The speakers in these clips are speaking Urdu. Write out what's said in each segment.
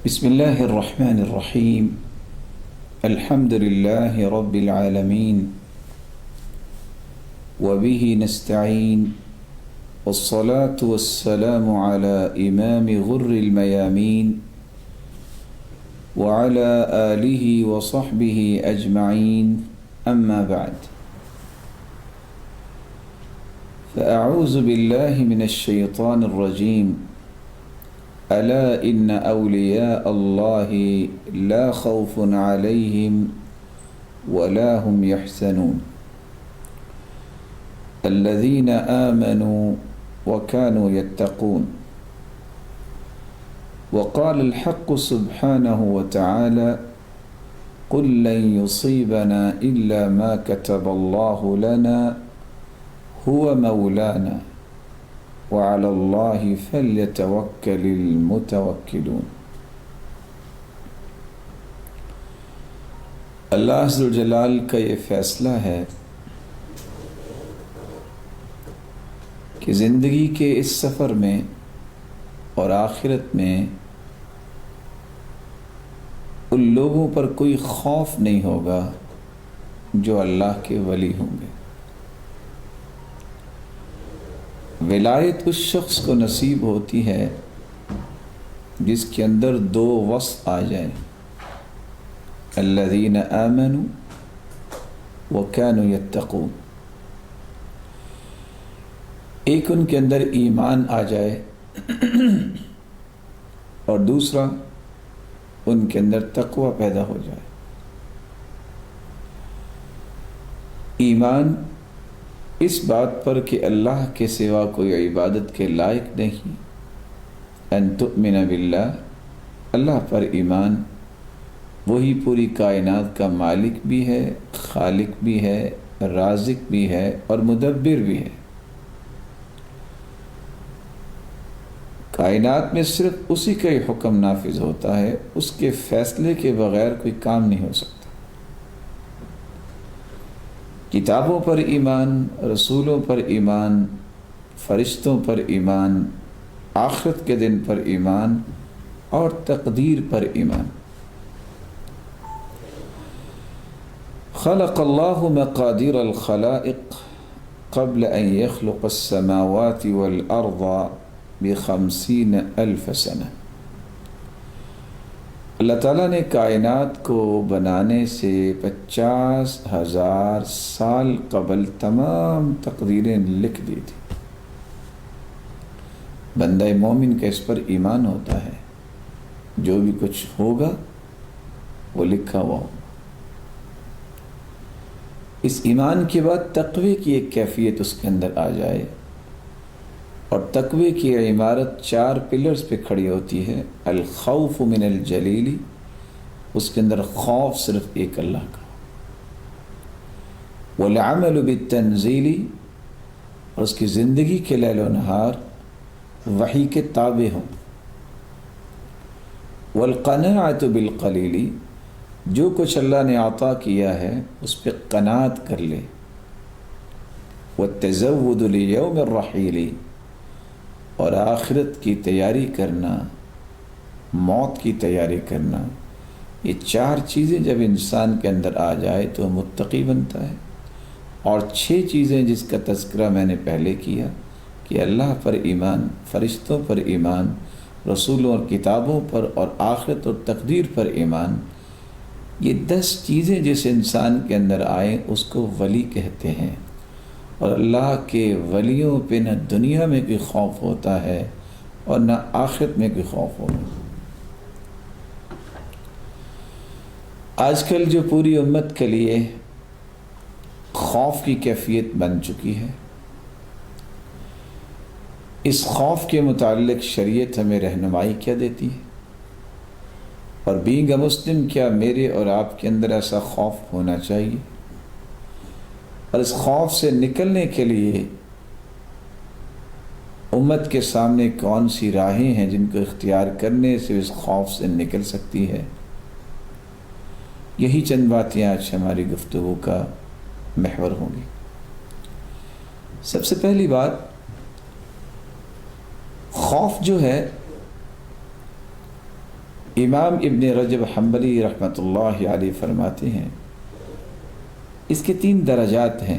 بسم الله الرحمن الرحيم. الحمد لله رب العالمين وبه نستعين، والصلاة والسلام على إمام غر الميامين وعلى آله وصحبه أجمعين، أما بعد، فأعوذ بالله من الشيطان الرجيم. ألا إن أولياء الله لا خوف عليهم ولا هم يحزنون الذين آمنوا وكانوا يتقون. وقال الحق سبحانه وتعالى: قل لن يصيبنا إلا ما كتب الله لنا هو مولانا وعلى الله فليتوكل المتوكلون. اللہ عز و جلال کا یہ فیصلہ ہے کہ زندگی کے اس سفر میں اور آخرت میں ان لوگوں پر کوئی خوف نہیں ہوگا جو اللہ کے ولی ہوں گے۔ ولایت اس شخص کو نصیب ہوتی ہے جس کے اندر دو وصف آ جائیں: الذین آمنوا وکانوا یتقون۔ ایک ان کے اندر ایمان آ جائے اور دوسرا ان کے اندر تقوی پیدا ہو جائے۔ ایمان اس بات پر کہ اللہ کے سوا کوئی عبادت کے لائق نہیں، ان تؤمن باللہ، اللہ پر ایمان، وہی پوری کائنات کا مالک بھی ہے، خالق بھی ہے، رازق بھی ہے اور مدبر بھی ہے۔ کائنات میں صرف اسی کا ہی حکم نافذ ہوتا ہے، اس کے فیصلے کے بغیر کوئی کام نہیں ہو سکتا۔ کتابوں پر ایمان، رسولوں پر ایمان، فرشتوں پر ایمان، آخرت کے دن پر ایمان اور تقدیر پر ایمان۔ خلق اللہ مقادیر الخلائق قبل ان يخلق السماوات والارض ب50,000 سنہ۔ اللہ تعالیٰ نے کائنات کو بنانے سے 50,000 سال قبل تمام تقدیریں لکھ دی تھی۔ بندہ مومن کا اس پر ایمان ہوتا ہے، جو بھی کچھ ہوگا وہ لکھا ہوا ہوگا۔ اس ایمان کے بعد تقوی کی ایک کیفیت اس کے اندر آ جائے، اور تقوی کی عمارت 4 پلرز پہ کھڑی ہوتی ہے۔ الخوف من الجلیل، اس کے اندر خوف صرف ایک اللہ کا۔ والعمل بالتنزیل، اور اس کی زندگی کے لیل و نہار وحی کے تابع ہوں۔ والقناعۃ بالقلیل، جو کچھ اللہ نے عطا کیا ہے اس پہ قناعت کر لے۔ والتزود لیوم الرحیل، اور آخرت کی تیاری کرنا، موت کی تیاری کرنا۔ یہ 4 چیزیں جب انسان کے اندر آ جائے تو متقی بنتا ہے۔ اور 6 چیزیں جس کا تذکرہ میں نے پہلے کیا کہ اللہ پر ایمان، فرشتوں پر ایمان، رسولوں اور کتابوں پر اور آخرت اور تقدیر پر ایمان، یہ 10 چیزیں جس انسان کے اندر آئیں اس کو ولی کہتے ہیں۔ اور اللہ کے ولیوں پہ نہ دنیا میں کوئی خوف ہوتا ہے اور نہ آخرت میں کوئی خوف ہوگا۔ آج کل جو پوری امت کے لیے خوف کی کیفیت بن چکی ہے، اس خوف کے متعلق شریعت ہمیں رہنمائی کیا دیتی ہے؟ اور بینگ اے مسلم، کیا میرے اور آپ کے اندر ایسا خوف ہونا چاہیے؟ اور اس خوف سے نکلنے کے لیے امت کے سامنے کون سی راہیں ہیں جن کو اختیار کرنے سے اس خوف سے نکل سکتی ہے؟ یہی چند باتیں آج ہماری گفتگو کا محور ہوں گی۔ سب سے پہلی بات، خوف جو ہے امام ابن رجب حنبلی رحمۃ اللہ علیہ فرماتے ہیں اس کے 3 درجات ہیں۔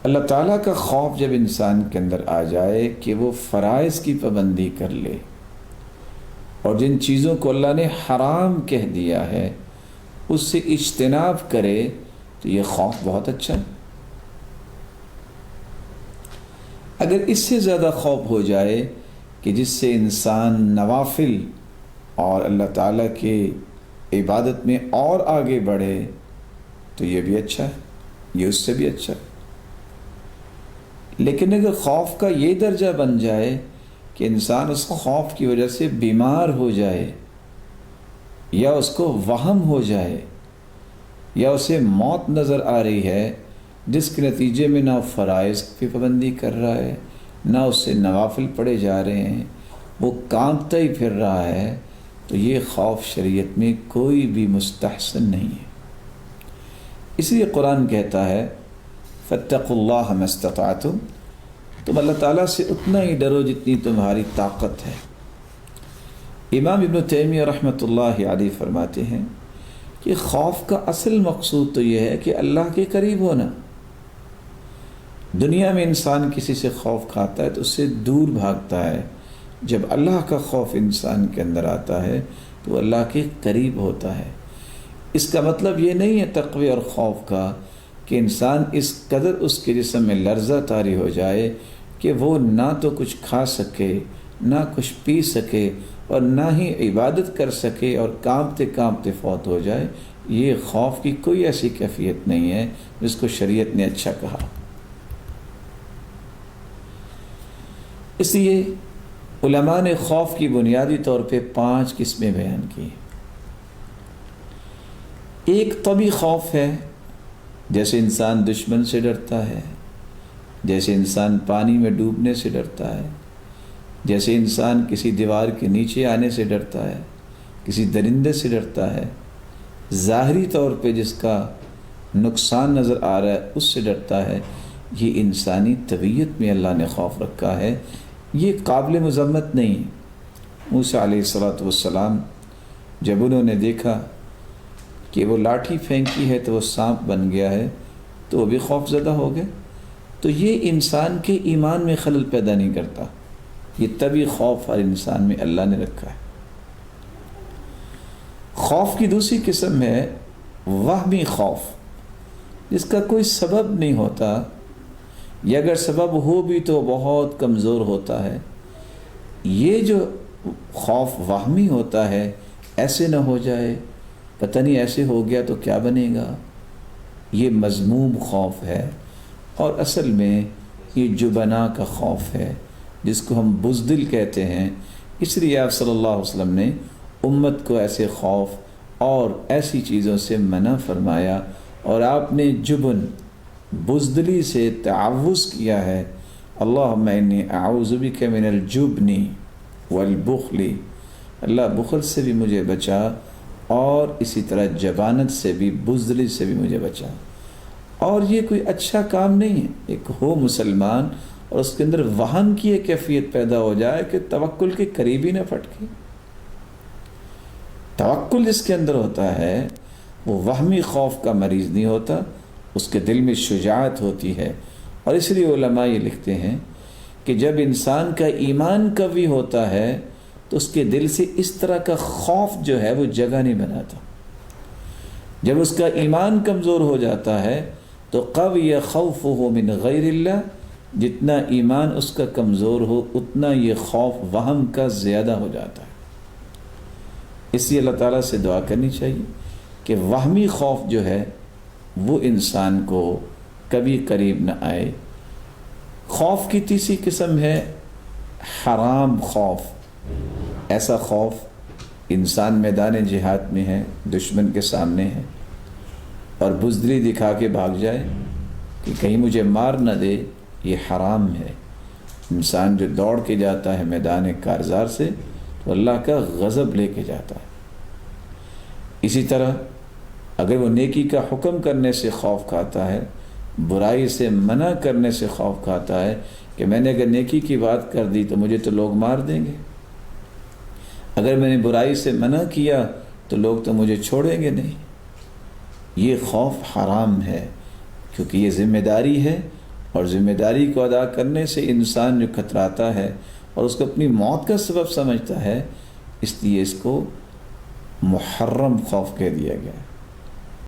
اللہ تعالیٰ کا خوف جب انسان کے اندر آ جائے کہ وہ فرائض کی پابندی کر لے اور جن چیزوں کو اللہ نے حرام کہہ دیا ہے اس سے اجتناب کرے، تو یہ خوف بہت اچھا ہے۔ اگر اس سے زیادہ خوف ہو جائے کہ جس سے انسان نوافل اور اللہ تعالیٰ کے عبادت میں اور آگے بڑھے، تو یہ بھی اچھا ہے، یہ اس سے بھی اچھا ہے۔ لیکن اگر خوف کا یہ درجہ بن جائے کہ انسان اس خوف کی وجہ سے بیمار ہو جائے، یا اس کو وہم ہو جائے، یا اسے موت نظر آ رہی ہے، جس کے نتیجے میں نہ فرائض کی پابندی کر رہا ہے، نہ اس سے نوافل پڑھے جا رہے ہیں، وہ کانپتا ہی پھر رہا ہے، تو یہ خوف شریعت میں کوئی بھی مستحسن نہیں ہے۔ اس لیے قرآن کہتا ہے فاتقوا اللہ ما استطعتم، تم اللہ تعالیٰ سے اتنا ہی ڈرو جتنی تمہاری طاقت ہے۔ امام ابن تیمیہ رحمۃ اللہ علیہ فرماتے ہیں کہ خوف کا اصل مقصود تو یہ ہے کہ اللہ کے قریب ہونا۔ دنیا میں انسان کسی سے خوف کھاتا ہے تو اس سے دور بھاگتا ہے، جب اللہ کا خوف انسان کے اندر آتا ہے تو وہ اللہ کے قریب ہوتا ہے۔ اس کا مطلب یہ نہیں ہے تقوی اور خوف کا کہ انسان اس قدر اس کے جسم میں لرزہ طاری ہو جائے کہ وہ نہ تو کچھ کھا سکے، نہ کچھ پی سکے، اور نہ ہی عبادت کر سکے، اور کانپتے کانپتے فوت ہو جائے۔ یہ خوف کی کوئی ایسی کیفیت نہیں ہے جس کو شریعت نے اچھا کہا۔ اس لیے علماء نے خوف کی بنیادی طور پہ 5 قسمیں بیان کی۔ ایک طبعی خوف ہے، جیسے انسان دشمن سے ڈرتا ہے، جیسے انسان پانی میں ڈوبنے سے ڈرتا ہے، جیسے انسان کسی دیوار کے نیچے آنے سے ڈرتا ہے، کسی درندے سے ڈرتا ہے، ظاہری طور پہ جس کا نقصان نظر آ رہا ہے اس سے ڈرتا ہے۔ یہ انسانی طبیعت میں اللہ نے خوف رکھا ہے، یہ قابل مذمت نہیں۔ موسیٰ علیہ السلام جب انہوں نے دیکھا کہ وہ لاٹھی پھینکی ہے تو وہ سانپ بن گیا ہے، تو وہ بھی خوف زدہ ہو گئے۔ تو یہ انسان کے ایمان میں خلل پیدا نہیں کرتا، یہ طبعی خوف ہر انسان میں اللہ نے رکھا ہے۔ خوف کی دوسری قسم ہے وہمی خوف، جس کا کوئی سبب نہیں ہوتا، یا اگر سبب ہو بھی تو بہت کمزور ہوتا ہے۔ یہ جو خوف وہمی ہوتا ہے، ایسے نہ ہو جائے، پتہ نہیں ایسے ہو گیا تو کیا بنے گا، یہ مذموم خوف ہے، اور اصل میں یہ جبنا کا خوف ہے، جس کو ہم بزدل کہتے ہیں۔ اس لیے آپ صلی اللہ علیہ وسلم نے امت کو ایسے خوف اور ایسی چیزوں سے منع فرمایا، اور آپ نے جبن، بزدلی سے تعوذ کیا ہے، اللہم انی اعوذ بک من الجبن والبخل، اللہ بخل سے بھی مجھے بچا، اور اسی طرح جبانت سے بھی، بزدلی سے بھی مجھے بچا۔ اور یہ کوئی اچھا کام نہیں ہے، ایک ہو مسلمان اور اس کے اندر وہن کی ایک کیفیت پیدا ہو جائے کہ توکل کے قریب ہی نہ پھٹکے۔ توکل جس کے اندر ہوتا ہے وہ وہمی خوف کا مریض نہیں ہوتا، اس کے دل میں شجاعت ہوتی ہے۔ اور اس لیے علماء یہ لکھتے ہیں کہ جب انسان کا ایمان قوی ہوتا ہے تو اس کے دل سے اس طرح کا خوف جو ہے وہ جگہ نہیں بناتا۔ جب اس کا ایمان کمزور ہو جاتا ہے تو قوی خوفہ من غیر اللہ، جتنا ایمان اس کا کمزور ہو اتنا یہ خوف وہم کا زیادہ ہو جاتا ہے۔ اس لیے اللہ تعالیٰ سے دعا کرنی چاہیے کہ وہمی خوف جو ہے وہ انسان کو کبھی قریب نہ آئے۔ خوف کی تیسری قسم ہے حرام خوف، ایسا خوف انسان میدان جہاد میں ہے، دشمن کے سامنے ہے، اور بزدلی دکھا کے بھاگ جائے کہ کہیں مجھے مار نہ دے، یہ حرام ہے۔ انسان جو دوڑ کے جاتا ہے میدان کارزار سے تو اللہ کا غضب لے کے جاتا ہے۔ اسی طرح اگر وہ نیکی کا حکم کرنے سے خوف کھاتا ہے، برائی سے منع کرنے سے خوف کھاتا ہے کہ میں نے اگر نیکی کی بات کر دی تو مجھے تو لوگ مار دیں گے، اگر میں نے برائی سے منع کیا تو لوگ تو مجھے چھوڑیں گے نہیں. یہ خوف حرام ہے، کیونکہ یہ ذمہ داری ہے، اور ذمہ داری کو ادا کرنے سے انسان جو کتراتا ہے اور اس کو اپنی موت کا سبب سمجھتا ہے، اس لیے اس کو محرم خوف کہہ دیا گیا ہے.